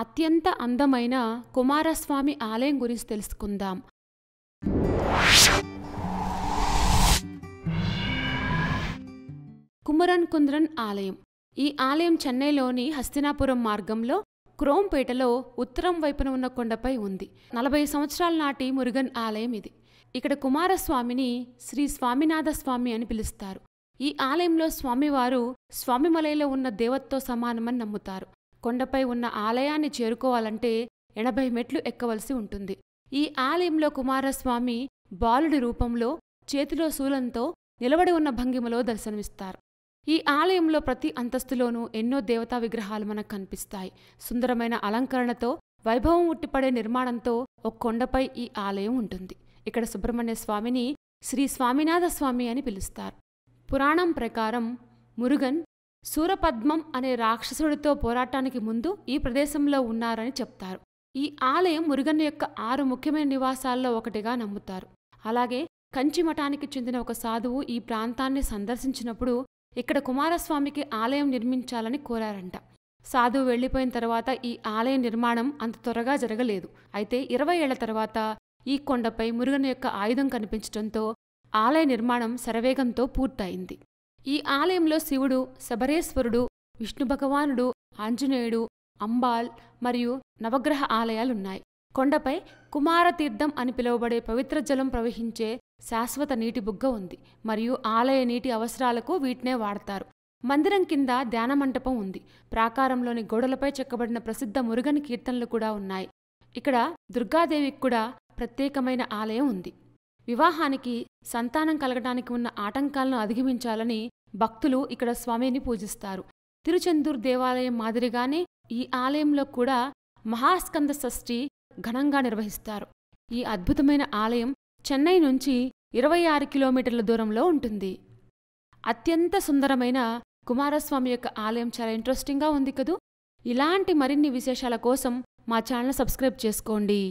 అత్యంత అందమైన కుమారస్వామి ఆలయం గురించి తెలుసుకుందాం. కుమరన్ కుంద్రన్ ఆలయం. ఈ ఆలయం చెన్నైలోని హస్తినాపురం మార్గంలో క్రోంపేటలో ఉత్తరం వైపున ఉన్న కొండపై ఉంది. 40 సంవత్సరాల నాటి మురుగన్ ఆలయం ఇది. ఇక్కడ కుమారస్వామిని శ్రీ స్వామినాథ స్వామి అని పిలుస్తారు. ఈ ఆలయంలో స్వామివారు స్వామిమలైలో ఉన్న దేవతతో సమానమని నమ్ముతారు. కొండపై ఉన్న ఆలయాన్ని చేరుకోవాలంటే 80 మెట్లు ఎక్కవలసి ఉంటుంది. ఈ ఆలయంలో కుమారస్వామి బాలుడి రూపంలో చేతిలో శూలంతో నిలబడి ఉన్న భంగిమలో దర్శనమిస్తారు. ఈ ఆలయంలో ప్రతి అంతస్తులోనూ ఎన్నో దేవతా విగ్రహాలు మనకు కనిపిస్తాయి. సుందరమైన అలంకరణతో వైభవం ఉట్టిపడే నిర్మాణంతో ఒక కొండపై ఈ ఆలయం ఉంటుంది. ఇక్కడ సుబ్రహ్మణ్య స్వామిని శ్రీ స్వామినాథ స్వామి అని పిలుస్తారు. పురాణం ప్రకారం మురుగన్ సూరపద్మం అనే రాక్షసుడితో పోరాటానికి ముందు ఈ ప్రదేశంలో ఉన్నారని చెప్తారు. ఈ ఆలయం మురుగన్ యొక్క 6 ముఖ్యమైన నివాసాల్లో ఒకటిగా నమ్ముతారు. అలాగే కంచిమఠానికి చెందిన ఒక సాధువు ఈ ప్రాంతాన్ని సందర్శించినప్పుడు ఇక్కడ కుమారస్వామికి ఆలయం నిర్మించాలని కోరారంట. సాధువు వెళ్లిపోయిన తర్వాత ఈ ఆలయ నిర్మాణం అంత త్వరగా జరగలేదు. అయితే 20 ఏళ్ల తర్వాత ఈ కొండపై మురుగన్ యొక్క ఆయుధం కనిపించడంతో ఆలయ నిర్మాణం శరవేగంతో పూర్తయింది. ఈ ఆలయంలో శివుడు, శబరేశ్వరుడు, విష్ణు భగవానుడు, ఆంజనేయుడు, అంబాల్ మరియు నవగ్రహ ఆలయాలున్నాయి. కొండపై కుమారతీర్థం అని పిలువబడే పవిత్ర జలం ప్రవహించే శాశ్వత నీటి బుగ్గ ఉంది మరియు ఆలయ నీటి అవసరాలకు వీటినే వాడతారు. మందిరం కింద ధ్యానమంటపం ఉంది. ప్రాకారంలోని గోడలపై చెక్కబడిన ప్రసిద్ధ మురుగన్ కీర్తనలు కూడా ఉన్నాయి. ఇక్కడ దుర్గాదేవికి కూడా ప్రత్యేకమైన ఆలయం ఉంది. వివాహానికి, సంతానం కలగడానికి ఉన్న ఆటంకాలను అధిగమించాలని భక్తులు ఇక్కడ స్వామిని పూజిస్తారు. తిరుచెందూర్ దేవాలయం మాదిరిగానే ఈ ఆలయంలో కూడా మహాస్కంద షష్ఠి ఘనంగా నిర్వహిస్తారు. ఈ అద్భుతమైన ఆలయం చెన్నై నుంచి 26 కిలోమీటర్ల దూరంలో ఉంటుంది. అత్యంత సుందరమైన కుమారస్వామి యొక్క ఆలయం చాలా ఇంట్రెస్టింగ్గా ఉంది కదూ. ఇలాంటి మరిన్ని విశేషాల కోసం మా ఛానల్ సబ్స్క్రైబ్ చేసుకోండి.